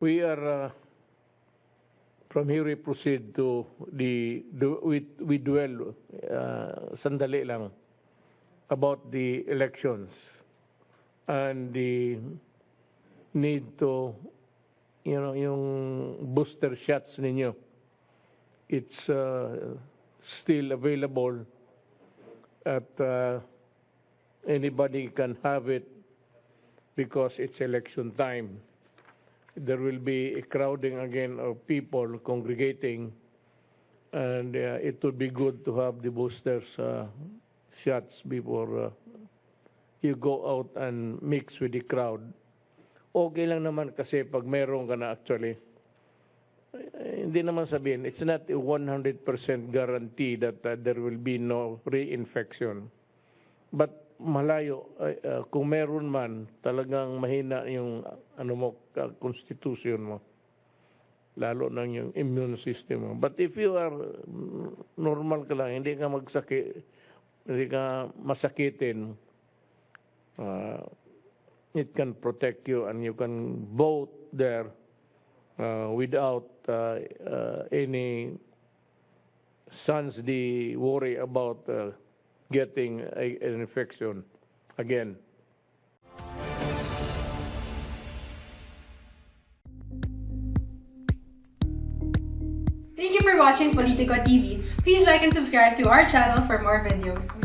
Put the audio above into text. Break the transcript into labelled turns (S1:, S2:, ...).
S1: We are, from here we proceed to we dwell, sandali lang, about the elections and the need to, yung booster shots ninyo. It's still available at anybody can have it because it's election time. There will be a crowding again of people congregating, and it would be good to have the boosters shots before you go out and mix with the crowd. Okay lang naman kasi pag meron ka na actually, hindi naman sabihin, it's not a 100% guarantee that there will be no reinfection. But malayo, kung meron man, talagang mahina yung constitution mo. Lalo na yung immune system mo. But if you are normal ka lang, hindi ka masakitin, it can protect you and you can vote there without any sans the worry about getting an infection again.
S2: Thank you for watching Politico TV. Please like and subscribe to our channel for more videos.